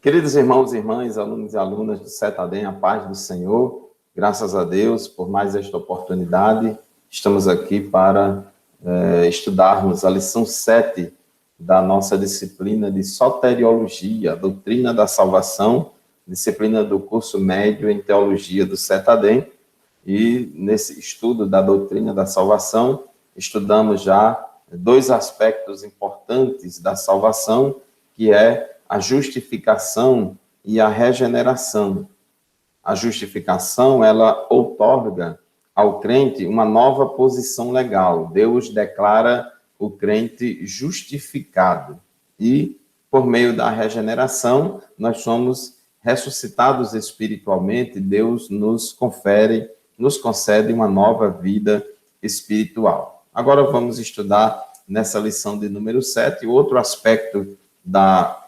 Queridos irmãos e irmãs, alunos e alunas do CETADEM, a paz do Senhor, graças a Deus por mais esta oportunidade. Estamos aqui para estudarmos a lição 7 da nossa disciplina de Soteriologia, a doutrina da salvação, disciplina do curso médio em teologia do CETADEM. E nesse estudo da doutrina da salvação, estudamos já dois aspectos importantes da salvação, que é a justificação e a regeneração. A justificação, ela outorga ao crente uma nova posição legal. Deus declara o crente justificado. E, por meio da regeneração, nós somos ressuscitados espiritualmente. Deus nos concede uma nova vida espiritual. Agora vamos estudar nessa lição de número 7 outro aspecto da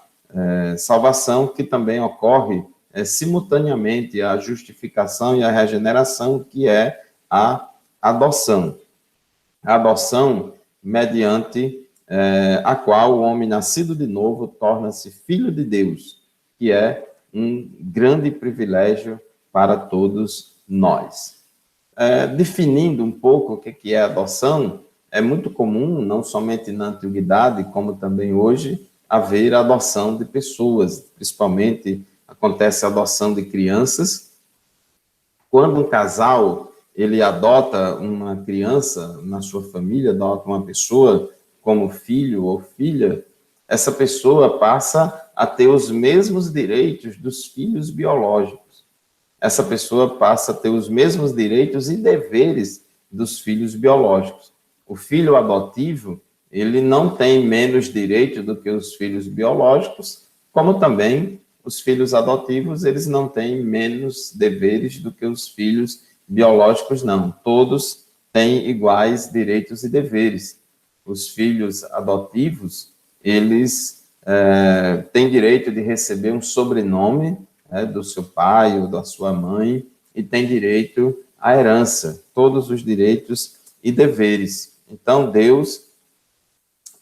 salvação, que também ocorre simultaneamente à justificação e à regeneração, que é a adoção. A adoção mediante a qual o homem nascido de novo torna-se filho de Deus, que é um grande privilégio para todos nós. Definindo um pouco o que é adoção, é muito comum, não somente na antiguidade, como também hoje, haver adoção de pessoas, principalmente acontece a adoção de crianças. Quando um casal ele adota uma criança na sua família, adota uma pessoa como filho ou filha, essa pessoa passa a ter os mesmos direitos dos filhos biológicos. Essa pessoa passa a ter os mesmos direitos e deveres dos filhos biológicos. O filho adotivo, ele não tem menos direito do que os filhos biológicos, como também os filhos adotivos, eles não têm menos deveres do que os filhos biológicos, não. Todos têm iguais direitos e deveres. Os filhos adotivos, eles têm direito de receber um sobrenome do seu pai ou da sua mãe e têm direito à herança, todos os direitos e deveres. Então, Deus,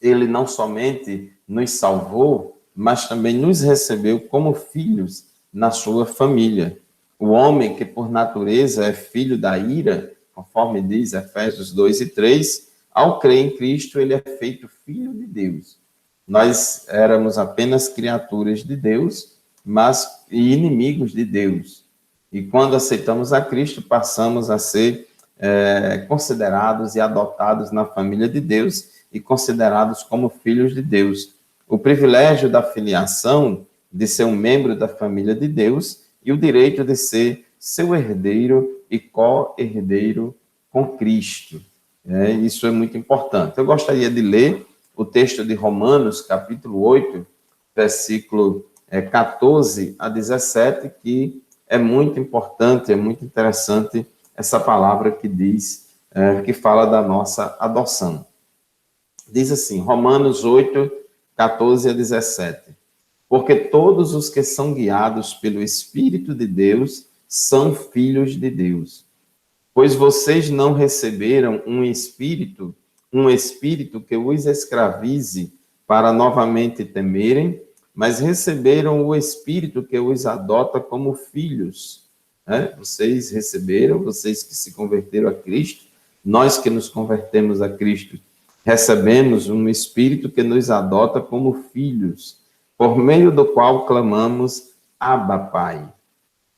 ele não somente nos salvou, mas também nos recebeu como filhos na sua família. O homem que, por natureza, é filho da ira, conforme diz Efésios 2 e 3, ao crer em Cristo, ele é feito filho de Deus. Nós éramos apenas criaturas de Deus, mas inimigos de Deus. E quando aceitamos a Cristo, passamos a ser considerados e adotados na família de Deus e considerados como filhos de Deus. O privilégio da filiação, de ser um membro da família de Deus, e o direito de ser seu herdeiro e co-herdeiro com Cristo. Isso é muito importante. Eu gostaria de ler o texto de Romanos, capítulo 8, versículo 14 a 17, que é muito importante, é muito interessante essa palavra que diz, que fala da nossa adoção. Diz assim, Romanos 8, 14 a 17. Porque todos os que são guiados pelo Espírito de Deus são filhos de Deus. Pois vocês não receberam um espírito que os escravize para novamente temerem, mas receberam o Espírito que os adota como filhos. Vocês receberam, vocês que se converteram a Cristo, nós que nos convertemos a Cristo, recebemos um Espírito que nos adota como filhos, por meio do qual clamamos, Abba, Pai.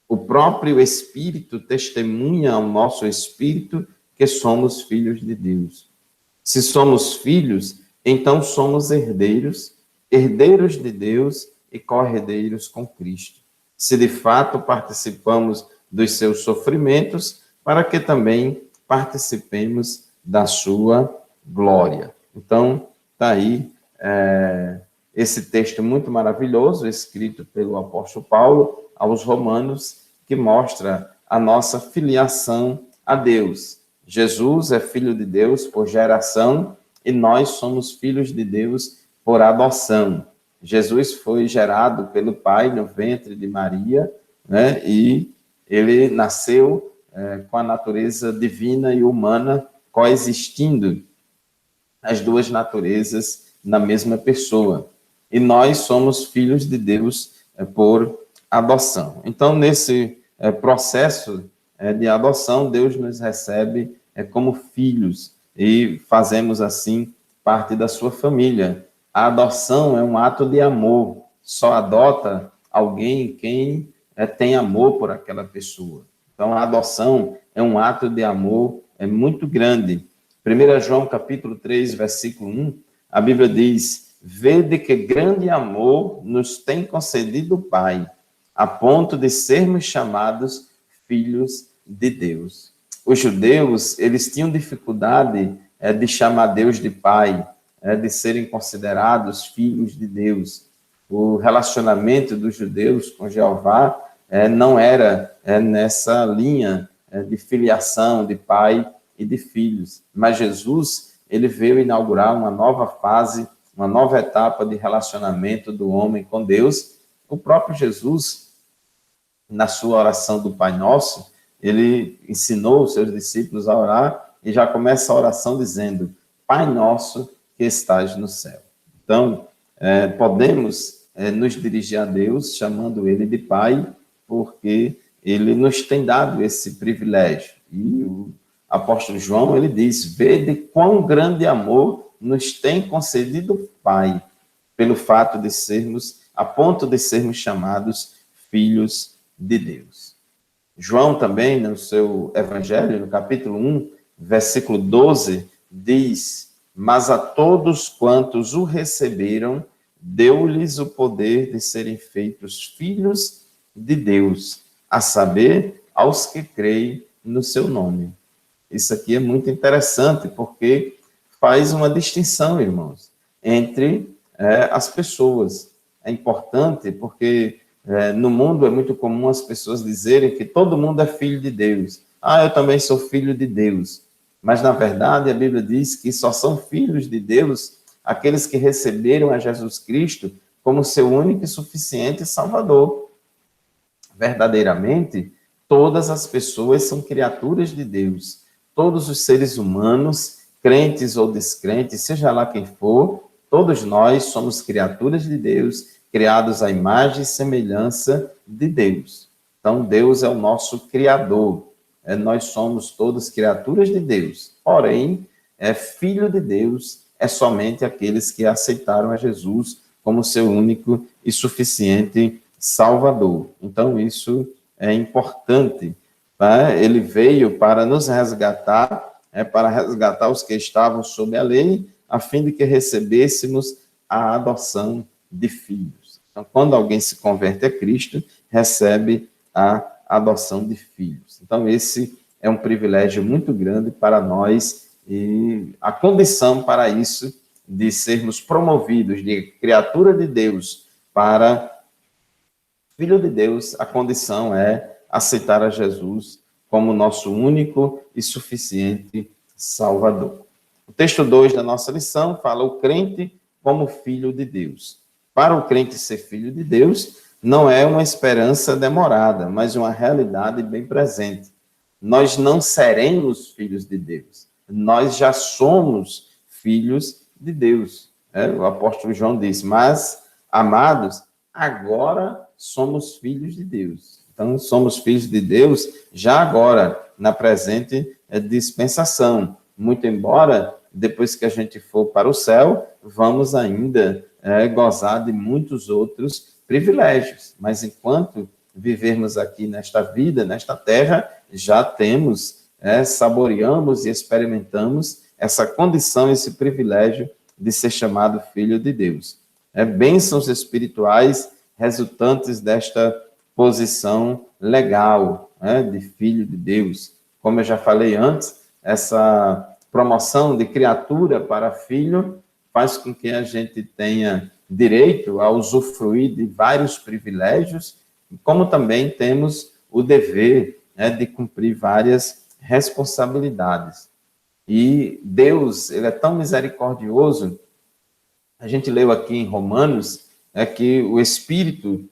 O próprio Espírito testemunha ao nosso Espírito que somos filhos de Deus. Se somos filhos, então somos herdeiros, herdeiros de Deus e co-herdeiros com Cristo. Se de fato participamos dos seus sofrimentos, para que também participemos da sua glória. Então, está aí esse texto muito maravilhoso, escrito pelo apóstolo Paulo aos Romanos, que mostra a nossa filiação a Deus. Jesus é filho de Deus por geração e nós somos filhos de Deus por adoção. Jesus foi gerado pelo Pai no ventre de Maria, e ele nasceu com a natureza divina e humana coexistindo, as duas naturezas na mesma pessoa. E nós somos filhos de Deus por adoção. Então, nesse processo de adoção, Deus nos recebe como filhos e fazemos, assim, parte da sua família. A adoção é um ato de amor. Só adota alguém quem tem amor por aquela pessoa. Então, a adoção é um ato de amor muito grande. 1 João, capítulo 3, versículo 1, a Bíblia diz: vede que grande amor nos tem concedido o Pai, a ponto de sermos chamados filhos de Deus. Os judeus, eles tinham dificuldade de chamar Deus de Pai, de serem considerados filhos de Deus. O relacionamento dos judeus com Jeová não era nessa linha de filiação, de pai e de filhos. Mas Jesus, ele veio inaugurar uma nova fase, uma nova etapa de relacionamento do homem com Deus. O próprio Jesus, na sua oração do Pai Nosso, ele ensinou os seus discípulos a orar e já começa a oração dizendo: Pai Nosso que estás no céu. Então, podemos nos dirigir a Deus chamando ele de Pai, porque ele nos tem dado esse privilégio. E o apóstolo João, ele diz: vede quão grande amor nos tem concedido o Pai, pelo fato de sermos, a ponto de sermos chamados filhos de Deus. João também, no seu evangelho, no capítulo 1, versículo 12, diz: mas a todos quantos o receberam, deu-lhes o poder de serem feitos filhos de Deus, a saber, aos que creem no seu nome. Isso aqui é muito interessante, porque faz uma distinção, irmãos, entre as pessoas. É importante porque no mundo é muito comum as pessoas dizerem que todo mundo é filho de Deus. Ah, eu também sou filho de Deus. Mas, na verdade, a Bíblia diz que só são filhos de Deus aqueles que receberam a Jesus Cristo como seu único e suficiente Salvador. Verdadeiramente, todas as pessoas são criaturas de Deus. Todos os seres humanos, crentes ou descrentes, seja lá quem for, todos nós somos criaturas de Deus, criados à imagem e semelhança de Deus. Então, Deus é o nosso Criador. Nós somos todos criaturas de Deus. Porém, filho de Deus é somente aqueles que aceitaram a Jesus como seu único e suficiente Salvador. Então, isso é importante. Tá? Ele veio para nos resgatar, para resgatar os que estavam sob a lei, a fim de que recebêssemos a adoção de filhos. Então, quando alguém se converte a Cristo, recebe a adoção de filhos. Então, esse é um privilégio muito grande para nós e a condição para isso, de sermos promovidos de criatura de Deus para filho de Deus, a condição é aceitar a Jesus como nosso único e suficiente Salvador. O texto 2 da nossa lição fala o crente como filho de Deus. Para o crente ser filho de Deus, não é uma esperança demorada, mas uma realidade bem presente. Nós não seremos filhos de Deus. Nós já somos filhos de Deus. O apóstolo João disse: mas, amados, agora somos filhos de Deus. Então, somos filhos de Deus já agora, na presente dispensação. Muito embora, depois que a gente for para o céu, vamos ainda gozar de muitos outros privilégios. Mas enquanto vivermos aqui nesta vida, nesta terra, já temos, saboreamos e experimentamos essa condição, esse privilégio de ser chamado filho de Deus. Bênçãos espirituais resultantes desta posição legal, de filho de Deus. Como eu já falei antes, essa promoção de criatura para filho faz com que a gente tenha direito a usufruir de vários privilégios, como também temos o dever de cumprir várias responsabilidades. E Deus, ele é tão misericordioso, a gente leu aqui em Romanos, que o Espírito,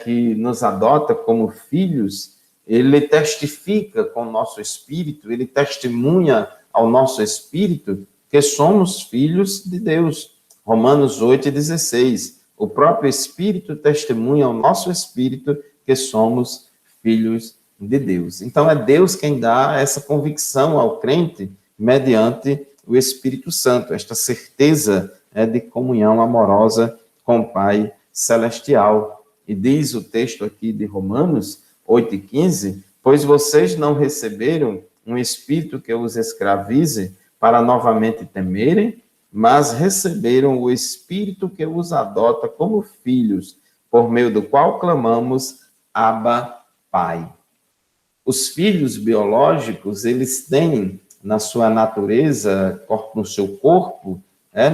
que nos adota como filhos, ele testifica com o nosso espírito, ele testemunha ao nosso espírito que somos filhos de Deus. Romanos 8:16. O próprio Espírito testemunha ao nosso espírito que somos filhos de Deus. Então, é Deus quem dá essa convicção ao crente mediante o Espírito Santo, esta certeza de comunhão amorosa com o Pai Celestial. E diz o texto aqui de Romanos 8:15, pois vocês não receberam um espírito que os escravize para novamente temerem, mas receberam o Espírito que os adota como filhos, por meio do qual clamamos, Abba, Pai. Os filhos biológicos, eles têm na sua natureza, no seu corpo,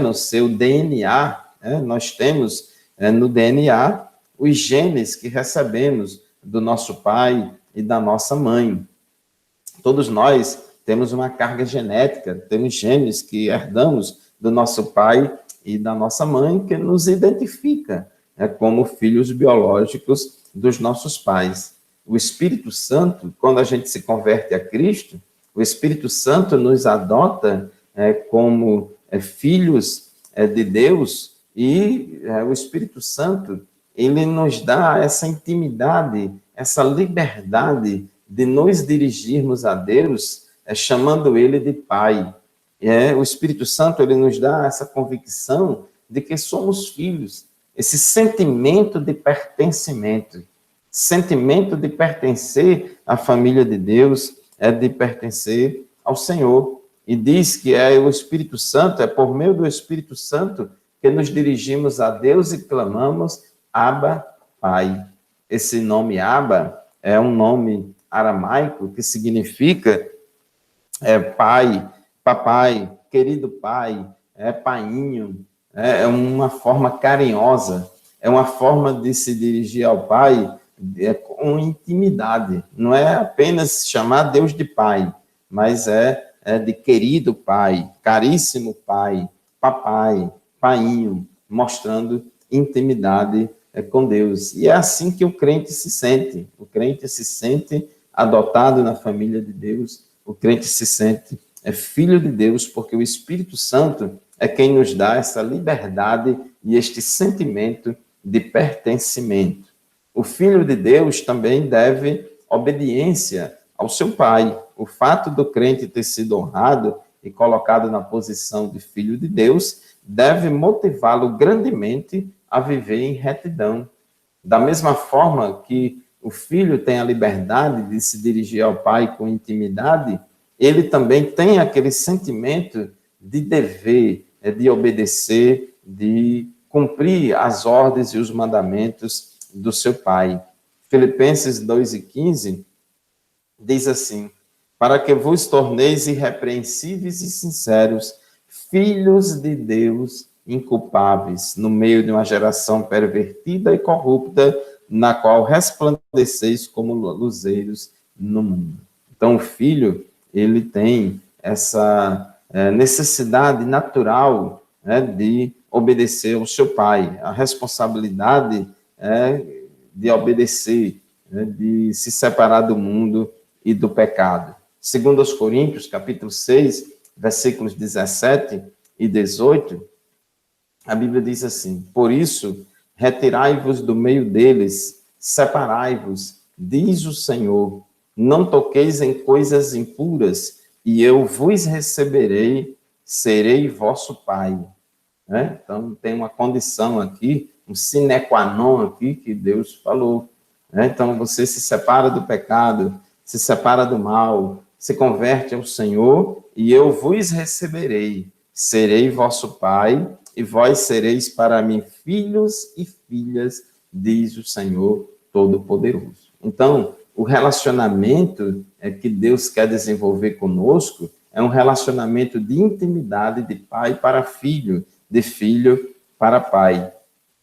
no seu DNA, nós temos no DNA os genes que recebemos do nosso pai e da nossa mãe. Todos nós temos uma carga genética, temos genes que herdamos do nosso pai e da nossa mãe, que nos identifica como filhos biológicos dos nossos pais. O Espírito Santo, quando a gente se converte a Cristo, o Espírito Santo nos adota como filhos de Deus, e o Espírito Santo, ele nos dá essa intimidade, essa liberdade de nos dirigirmos a Deus, chamando ele de Pai. O Espírito Santo, ele nos dá essa convicção de que somos filhos, esse sentimento de pertencimento pertencer à família de Deus, de pertencer ao Senhor. E diz que o Espírito Santo, por meio do Espírito Santo que nos dirigimos a Deus e clamamos, Abba, Pai. Esse nome Abba é um nome aramaico que significa pai, papai, querido pai, painho, é uma forma carinhosa, é uma forma de se dirigir ao pai com intimidade. Não é apenas chamar Deus de pai, mas de querido pai, caríssimo pai, papai, painho, mostrando intimidade com Deus. E é assim que o crente se sente. O crente se sente adotado na família de Deus. O crente se sente filho de Deus, porque o Espírito Santo é quem nos dá essa liberdade e este sentimento de pertencimento. O filho de Deus também deve obediência ao seu pai. O fato do crente ter sido honrado e colocado na posição de filho de Deus deve motivá-lo grandemente a viver em retidão. Da mesma forma que o filho tem a liberdade de se dirigir ao pai com intimidade, ele também tem aquele sentimento de dever, de obedecer, de cumprir as ordens e os mandamentos do seu pai. Filipenses 2:15 diz assim, para que vos torneis irrepreensíveis e sinceros, filhos de Deus inculpáveis, no meio de uma geração pervertida e corrupta, na qual resplandeceis como luzeiros no mundo. Então, o filho, ele tem essa necessidade natural de obedecer ao seu pai, a responsabilidade de obedecer, de se separar do mundo e do pecado. Segundo aos Coríntios, capítulo 6, versículos 17 e 18, a Bíblia diz assim, por isso, retirai-vos do meio deles, separai-vos, diz o Senhor, não toqueis em coisas impuras, e eu vos receberei, serei vosso pai. Então, tem uma condição aqui, um sine qua non aqui, que Deus falou. Então, você se separa do pecado, se separa do mal, se converte ao Senhor, e eu vos receberei, serei vosso pai, e vós sereis para mim filhos e filhas, diz o Senhor Todo-Poderoso. Então, o relacionamento que Deus quer desenvolver conosco é um relacionamento de intimidade de pai para filho, de filho para pai.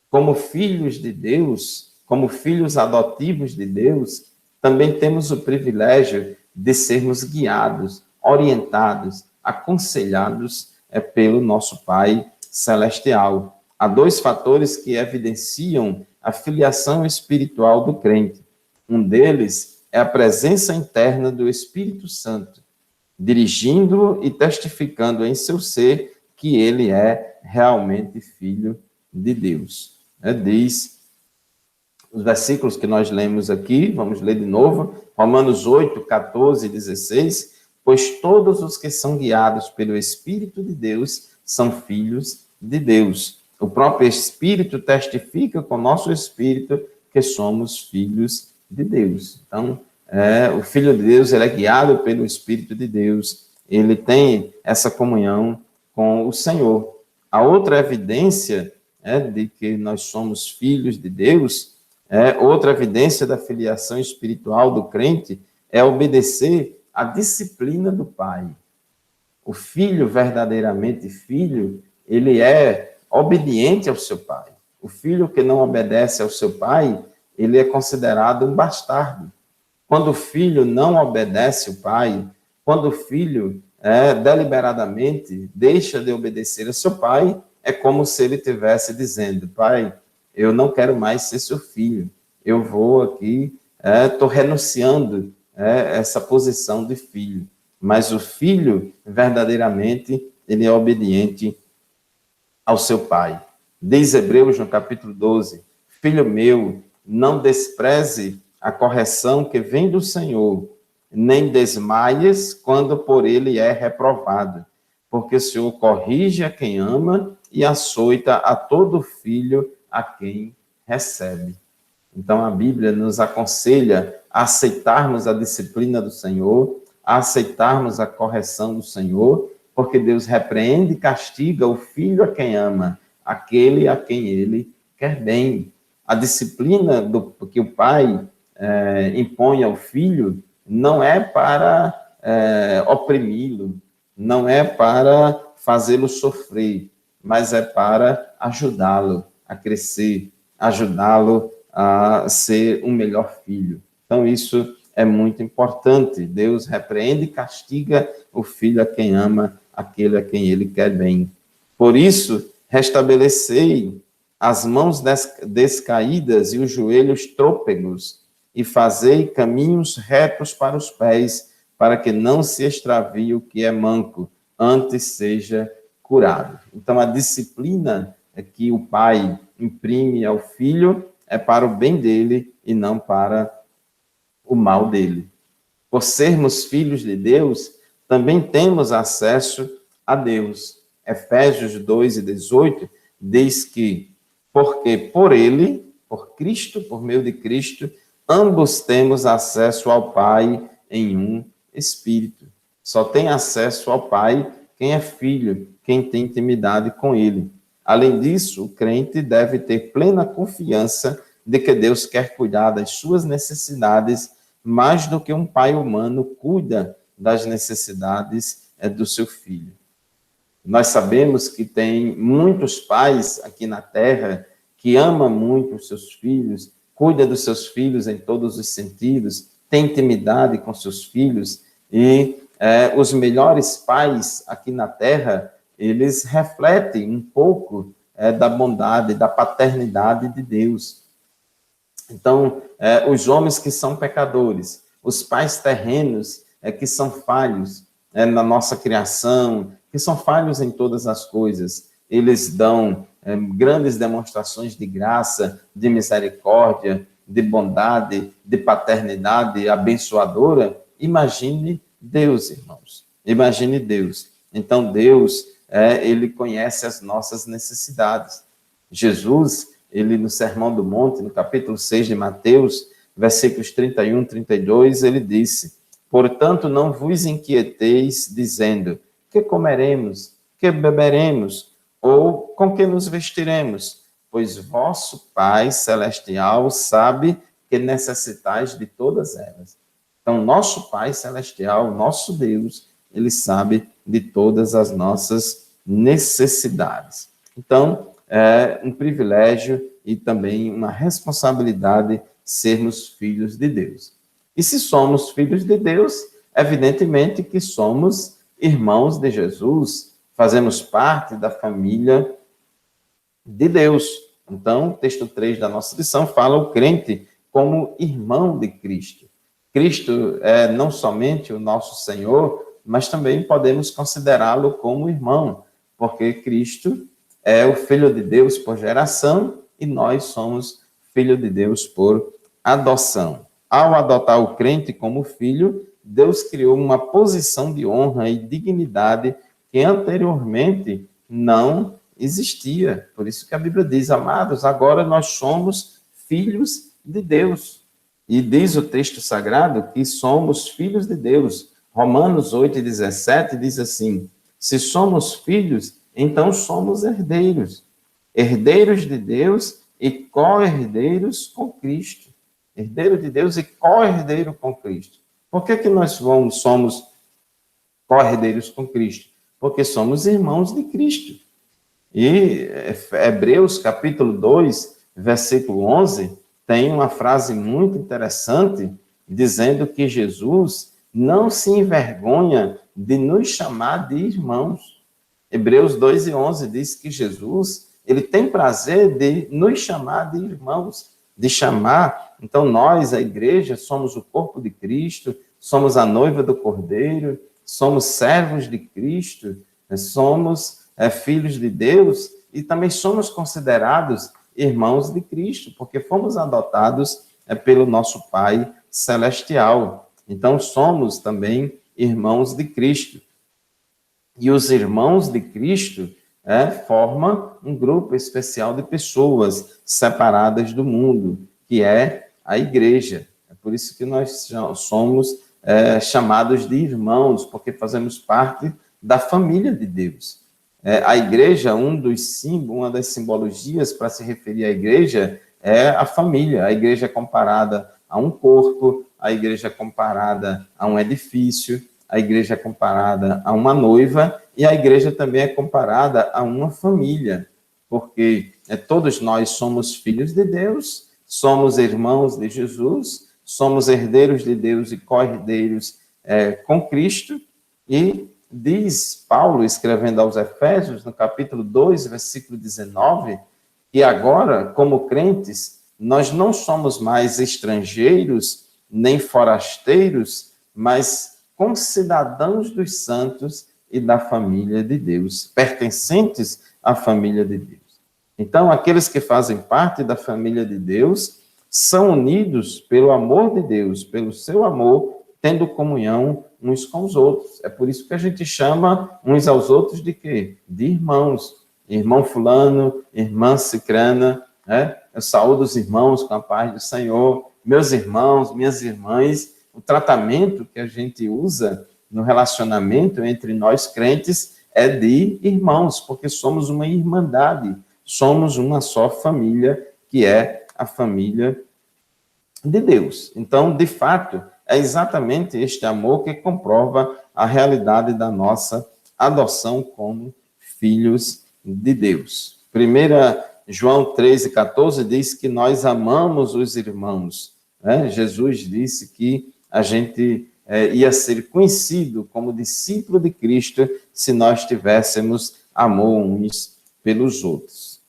Como filhos de Deus, como filhos adotivos de Deus, também temos o privilégio de sermos guiados, orientados, aconselhados pelo nosso Pai Celestial. Há dois fatores que evidenciam a filiação espiritual do crente. Um deles é a presença interna do Espírito Santo, dirigindo-o e testificando em seu ser que ele é realmente filho de Deus. né, diz, os versículos que nós lemos aqui, vamos ler de novo, Romanos 8, 14 e 16, pois todos os que são guiados pelo Espírito de Deus são filhos de Deus. O próprio Espírito testifica com o nosso Espírito que somos filhos de Deus. Então, o Filho de Deus, ele é guiado pelo Espírito de Deus, ele tem essa comunhão com o Senhor. A outra evidência de que nós somos filhos de Deus, outra evidência da filiação espiritual do crente, é obedecer à disciplina do Pai. O filho, verdadeiramente filho, ele é obediente ao seu pai. O filho que não obedece ao seu pai, ele é considerado um bastardo. Quando o filho não obedece o pai, quando o filho deliberadamente deixa de obedecer ao seu pai, é como se ele estivesse dizendo, pai, eu não quero mais ser seu filho, eu vou aqui, estou renunciando essa posição de filho. Mas o filho, verdadeiramente, ele é obediente ao seu pai. Diz Hebreus, no capítulo 12, filho meu, não despreze a correção que vem do Senhor, nem desmaies quando por ele é reprovado, porque o Senhor corrige a quem ama e açoita a todo filho a quem recebe. Então, a Bíblia nos aconselha a aceitarmos a disciplina do Senhor, a aceitarmos a correção do Senhor, porque Deus repreende e castiga o filho a quem ama, aquele a quem ele quer bem. A disciplina que o pai impõe ao filho não é para oprimi-lo, não é para fazê-lo sofrer, mas é para ajudá-lo a crescer, ajudá-lo a ser um melhor filho. Então, isso é muito importante. Deus repreende e castiga o filho a quem ama, aquele a quem ele quer bem. Por isso, restabelecei as mãos descaídas e os joelhos trôpegos, e fazei caminhos retos para os pés, para que não se extravie o que é manco, antes seja curado. Então, a disciplina que o pai imprime ao filho é para o bem dele e não para o mal dele. Por sermos filhos de Deus, também temos acesso a Deus. Efésios 2:18 diz que, porque por ele, por Cristo, por meio de Cristo, ambos temos acesso ao Pai em um Espírito. Só tem acesso ao Pai quem é filho, quem tem intimidade com ele. Além disso, o crente deve ter plena confiança de que Deus quer cuidar das suas necessidades mais do que um pai humano cuida das necessidades do seu filho. Nós sabemos que tem muitos pais aqui na Terra que amam muito os seus filhos, cuida dos seus filhos em todos os sentidos, tem intimidade com seus filhos, e os melhores pais aqui na Terra, eles refletem um pouco da bondade, da paternidade de Deus. Então, os homens que são pecadores, os pais terrenos que são falhos na nossa criação, que são falhos em todas as coisas, eles dão grandes demonstrações de graça, de misericórdia, de bondade, de paternidade abençoadora. Imagine Deus, irmãos. Imagine Deus. Então, Deus, ele conhece as nossas necessidades. Jesus, ele no Sermão do Monte, no capítulo 6 de Mateus, versículos 31 e 32, ele disse, portanto, não vos inquieteis, dizendo, que comeremos, que beberemos, ou com que nos vestiremos? Pois vosso Pai Celestial sabe que necessitais de todas elas. Então, nosso Pai Celestial, nosso Deus, ele sabe de todas as nossas necessidades. Então, é um privilégio e também uma responsabilidade sermos filhos de Deus. E se somos filhos de Deus, evidentemente que somos irmãos de Jesus, fazemos parte da família de Deus. Então, o texto 3 da nossa lição fala o crente como irmão de Cristo. Cristo é não somente o nosso Senhor, mas também podemos considerá-lo como irmão, porque Cristo é o Filho de Deus por geração e nós somos filho de Deus por adoção. Ao adotar o crente como filho, Deus criou uma posição de honra e dignidade que anteriormente não existia. Por isso que a Bíblia diz, amados, agora nós somos filhos de Deus. E diz o texto sagrado que somos filhos de Deus. Romanos 8,17 diz assim, se somos filhos, então somos herdeiros. Herdeiros de Deus e co-herdeiros com Cristo. Herdeiro de Deus e co-herdeiro com Cristo. Por que nós somos co-herdeiros com Cristo? Porque somos irmãos de Cristo. E Hebreus capítulo 2, versículo 11, tem uma frase muito interessante, dizendo que Jesus não se envergonha de nos chamar de irmãos. Hebreus 2:11 diz que Jesus, ele tem prazer de nos chamar de irmãos, de chamar. Então nós, a igreja, somos o corpo de Cristo, somos a noiva do Cordeiro, somos servos de Cristo, somos filhos de Deus e também somos considerados irmãos de Cristo, porque fomos adotados pelo nosso Pai Celestial. Então somos também irmãos de Cristo. E os irmãos de Cristo formam um grupo especial de pessoas separadas do mundo, que é a igreja. É por isso que nós somos chamados de irmãos, porque fazemos parte da família de Deus. A igreja, uma das simbologias para se referir à igreja é a família. A igreja é comparada a um corpo, a igreja é comparada a um edifício, a igreja é comparada a uma noiva e a igreja também é comparada a uma família, porque todos nós somos filhos de Deus, somos irmãos de Jesus, somos herdeiros de Deus e co-herdeiros com Cristo. E diz Paulo, escrevendo aos Efésios, no capítulo 2, versículo 19, que agora, como crentes, nós não somos mais estrangeiros, nem forasteiros, mas concidadãos dos santos e da família de Deus, pertencentes à família de Deus. Então, aqueles que fazem parte da família de Deus são unidos pelo amor de Deus, pelo seu amor, tendo comunhão uns com os outros. É por isso que a gente chama uns aos outros de quê? De irmãos. Irmão fulano, irmã cicrana, Eu saúdo os irmãos com a paz do Senhor. Meus irmãos, minhas irmãs, o tratamento que a gente usa no relacionamento entre nós crentes é de irmãos, porque somos uma irmandade, somos uma só família, que é a família de Deus. Então, de fato, é exatamente este amor que comprova a realidade da nossa adoção como filhos de Deus. 1 João 13,14 diz que nós amamos os irmãos. Jesus disse que a gente ia ser conhecido como discípulo de Cristo se nós tivéssemos amor uns pelos outros.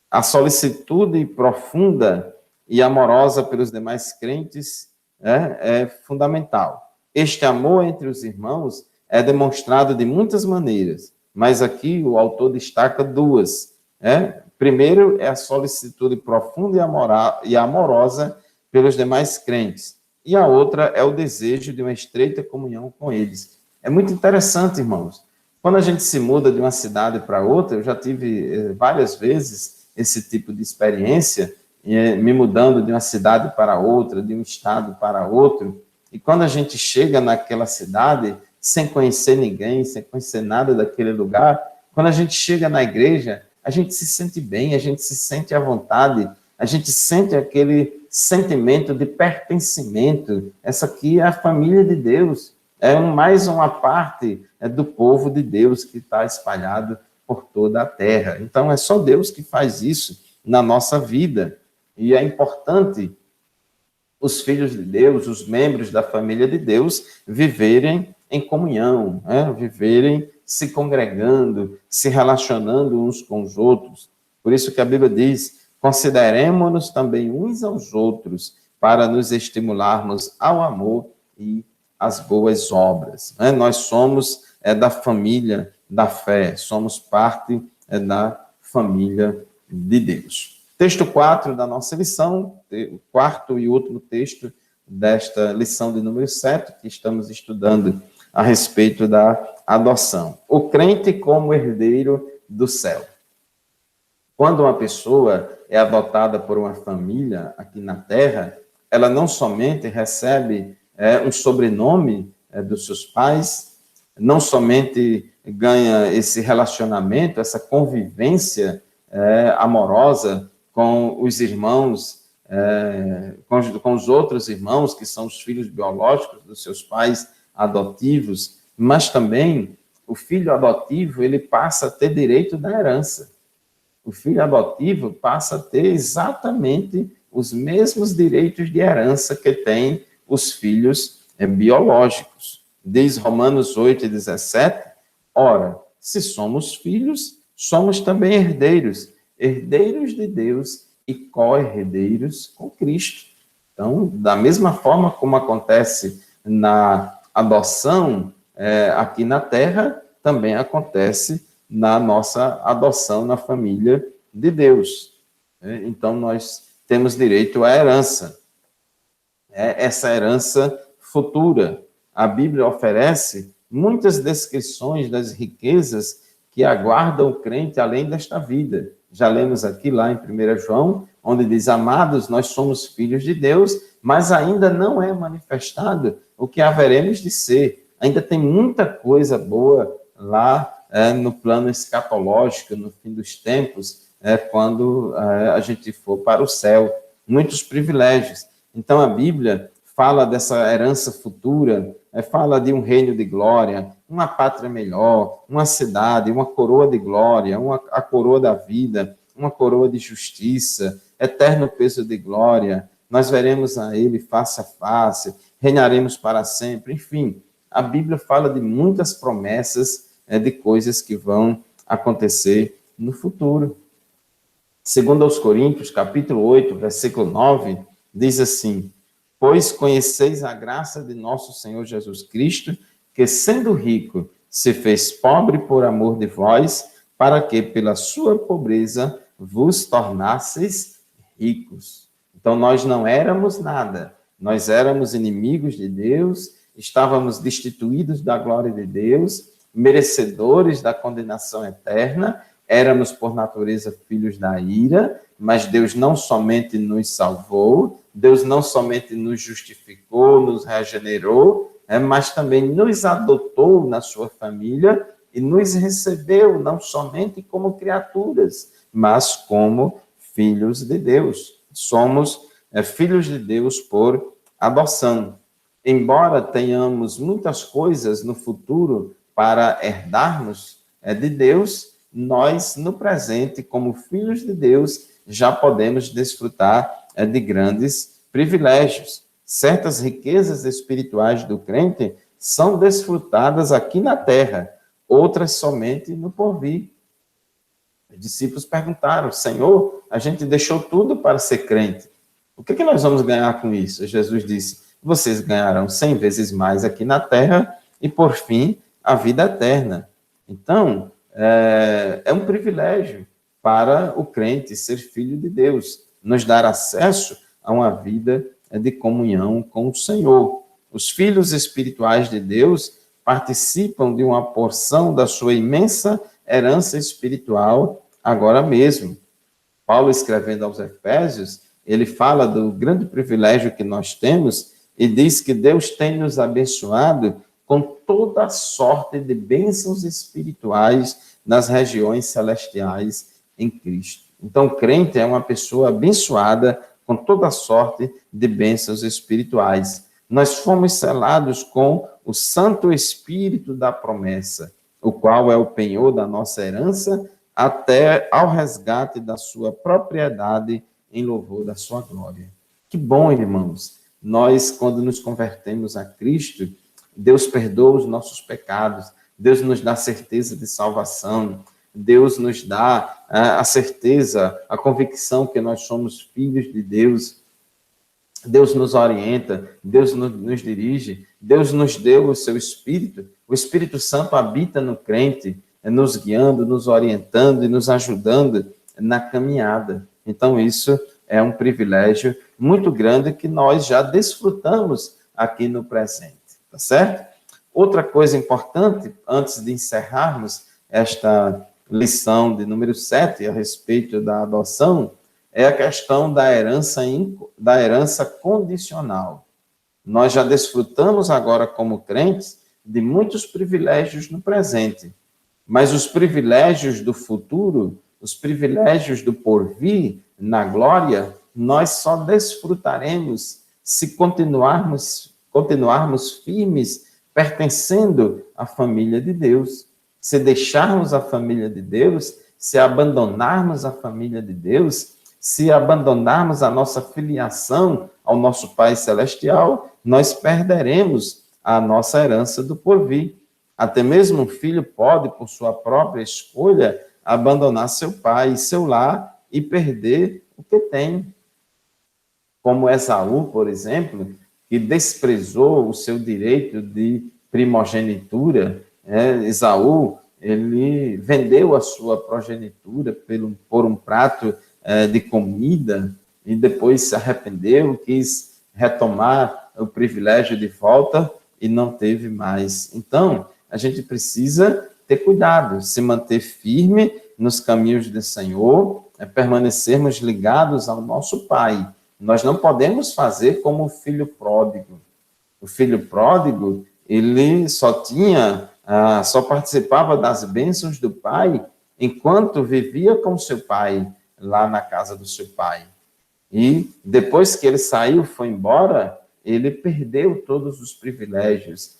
A solicitude profunda e amorosa pelos demais crentes é fundamental. Este amor entre os irmãos é demonstrado de muitas maneiras, mas aqui o autor destaca duas. Primeiro é a solicitude profunda e amorosa pelos demais crentes, e a outra é o desejo de uma estreita comunhão com eles. É muito interessante, irmãos. Quando a gente se muda de uma cidade para outra, eu já tive várias vezes esse tipo de experiência, me mudando de uma cidade para outra, de um estado para outro, e quando a gente chega naquela cidade, sem conhecer ninguém, sem conhecer nada daquele lugar, quando a gente chega na igreja, a gente se sente bem, a gente se sente à vontade, a gente sente aquele sentimento de pertencimento. Essa aqui é a família de Deus, mais uma parte do povo de Deus que está espalhado por toda a terra. Então, é só Deus que faz isso na nossa vida. E é importante os filhos de Deus, os membros da família de Deus, viverem em comunhão, viverem se congregando, se relacionando uns com os outros. Por isso que a Bíblia diz, consideremos-nos também uns aos outros para nos estimularmos ao amor e às boas obras. Nós somos da família da fé, somos parte da família de Deus. Texto 4 da nossa lição, o quarto e último texto desta lição de número 7, que estamos estudando a respeito da adoção. O crente como herdeiro do céu. Quando uma pessoa é adotada por uma família aqui na Terra, ela não somente recebe um sobrenome dos seus pais, não somente ganha esse relacionamento, essa convivência amorosa com os irmãos, com os outros irmãos, que são os filhos biológicos dos seus pais adotivos, mas também o filho adotivo, ele passa a ter direito da herança. O filho adotivo passa a ter exatamente os mesmos direitos de herança que têm os filhos biológicos. Diz Romanos 8:17, ora, se somos filhos, somos também herdeiros, herdeiros de Deus e co-herdeiros com Cristo. Então, da mesma forma como acontece na adoção aqui na Terra, também acontece na nossa adoção na família de Deus. Então, nós temos direito à herança. Essa herança futura. A Bíblia oferece muitas descrições das riquezas que aguardam o crente além desta vida. Já lemos aqui lá em 1 João, onde diz, amados, nós somos filhos de Deus, mas ainda não é manifestado o que haveremos de ser. Ainda tem muita coisa boa lá no plano escatológico, no fim dos tempos, quando a gente for para o céu. Muitos privilégios. Então, a Bíblia fala dessa herança futura, fala de um reino de glória, uma pátria melhor, uma cidade, uma coroa de glória, a coroa da vida, uma coroa de justiça, eterno peso de glória, nós veremos a ele face a face, reinaremos para sempre, enfim. A Bíblia fala de muitas promessas de coisas que vão acontecer no futuro. Segundo aos Coríntios, capítulo 8, versículo 9, diz assim, pois conheceis a graça de nosso Senhor Jesus Cristo, que sendo rico, se fez pobre por amor de vós, para que pela sua pobreza vos tornasseis ricos. Então, nós não éramos nada, nós éramos inimigos de Deus, estávamos destituídos da glória de Deus, merecedores da condenação eterna, éramos por natureza filhos da ira, mas Deus não somente nos salvou, Deus não somente nos justificou, nos regenerou, mas também nos adotou na sua família e nos recebeu não somente como criaturas, mas como filhos de Deus. Somos filhos de Deus por adoção. Embora tenhamos muitas coisas no futuro para herdarmos de Deus, nós, no presente, como filhos de Deus, já podemos desfrutar de grandes privilégios. Certas riquezas espirituais do crente são desfrutadas aqui na terra, outras somente no porvir. Os discípulos perguntaram, Senhor, a gente deixou tudo para ser crente. O que nós vamos ganhar com isso? Jesus disse, vocês ganharão 100 vezes mais aqui na terra e, por fim, a vida eterna. Então, é um privilégio para o crente ser filho de Deus, nos dar acesso a uma vida de comunhão com o Senhor. Os filhos espirituais de Deus participam de uma porção da sua imensa herança espiritual agora mesmo. Paulo, escrevendo aos Efésios, ele fala do grande privilégio que nós temos e diz que Deus tem nos abençoado com toda sorte de bênçãos espirituais nas regiões celestiais em Cristo. Então, o crente é uma pessoa abençoada com toda sorte de bênçãos espirituais. Nós fomos selados com o Santo Espírito da promessa, o qual é o penhor da nossa herança, até ao resgate da sua propriedade em louvor da sua glória. Que bom, irmãos! Nós, quando nos convertemos a Cristo, Deus perdoa os nossos pecados, Deus nos dá certeza de salvação, Deus nos dá a certeza, a convicção que nós somos filhos de Deus. Deus nos orienta, Deus nos dirige, Deus nos deu o seu Espírito. O Espírito Santo habita no crente, nos guiando, nos orientando e nos ajudando na caminhada. Então, isso é um privilégio muito grande que nós já desfrutamos aqui no presente, tá certo? Outra coisa importante, antes de encerrarmos esta lição de número 7 a respeito da adoção, é a questão da herança condicional. Nós já desfrutamos agora, como crentes, de muitos privilégios no presente, mas os privilégios do futuro, os privilégios do porvir, na glória, nós só desfrutaremos se continuarmos firmes, pertencendo à família de Deus. Se deixarmos a família de Deus, se abandonarmos a família de Deus, se abandonarmos a nossa filiação ao nosso Pai Celestial, nós perderemos a nossa herança do porvir. Até mesmo um filho pode, por sua própria escolha, abandonar seu pai e seu lar e perder o que tem. Como Esaú, por exemplo, que desprezou o seu direito de primogenitura. Esaú, ele vendeu a sua progenitura por um prato de comida e depois se arrependeu, quis retomar o privilégio de volta e não teve mais. Então, a gente precisa ter cuidado, se manter firme nos caminhos do Senhor, permanecermos ligados ao nosso Pai. Nós não podemos fazer como o filho pródigo. O filho pródigo, ele só participava das bênçãos do pai enquanto vivia com seu pai, lá na casa do seu pai. E depois que ele saiu, foi embora, ele perdeu todos os privilégios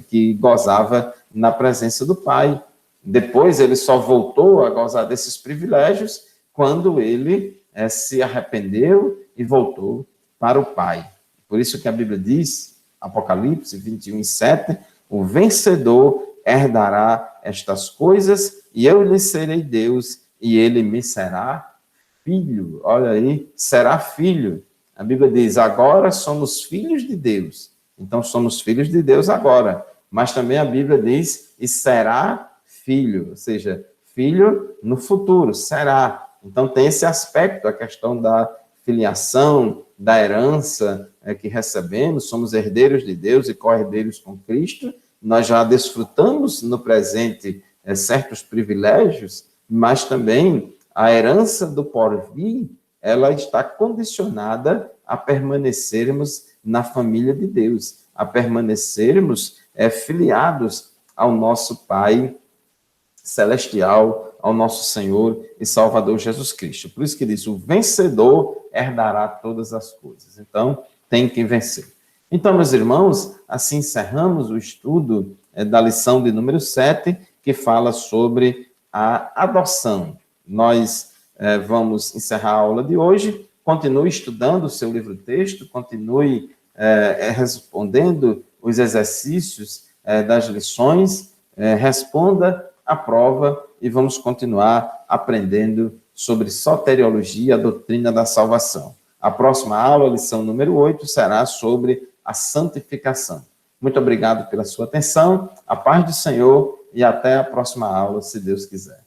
que gozava na presença do pai. Depois ele só voltou a gozar desses privilégios quando ele se arrependeu e voltou para o pai. Por isso que a Bíblia diz, Apocalipse 21:7, o vencedor herdará estas coisas e eu lhe serei Deus e ele me será filho. Olha aí, será filho. A Bíblia diz, agora somos filhos de Deus. Então, somos filhos de Deus agora. Mas também a Bíblia diz, e será filho. Ou seja, filho no futuro, será. Então, tem esse aspecto, a questão da filiação, da herança que recebemos. Somos herdeiros de Deus e co-herdeiros com Cristo. Nós já desfrutamos no presente certos privilégios, mas também a herança do porvir, ela está condicionada a permanecermos na família de Deus, a permanecermos filiados ao nosso Pai Celestial, ao nosso Senhor e Salvador Jesus Cristo. Por isso que diz, o vencedor herdará todas as coisas. Então, tem que vencer. Então, meus irmãos, assim encerramos o estudo da lição de número 7, que fala sobre a adoção. Nós vamos encerrar a aula de hoje. Continue estudando o seu livro-texto, continue respondendo os exercícios das lições, responda a prova e vamos continuar aprendendo sobre soteriologia, a doutrina da salvação. A próxima aula, a lição número 8, será sobre a santificação. Muito obrigado pela sua atenção, a paz do Senhor e até a próxima aula, se Deus quiser.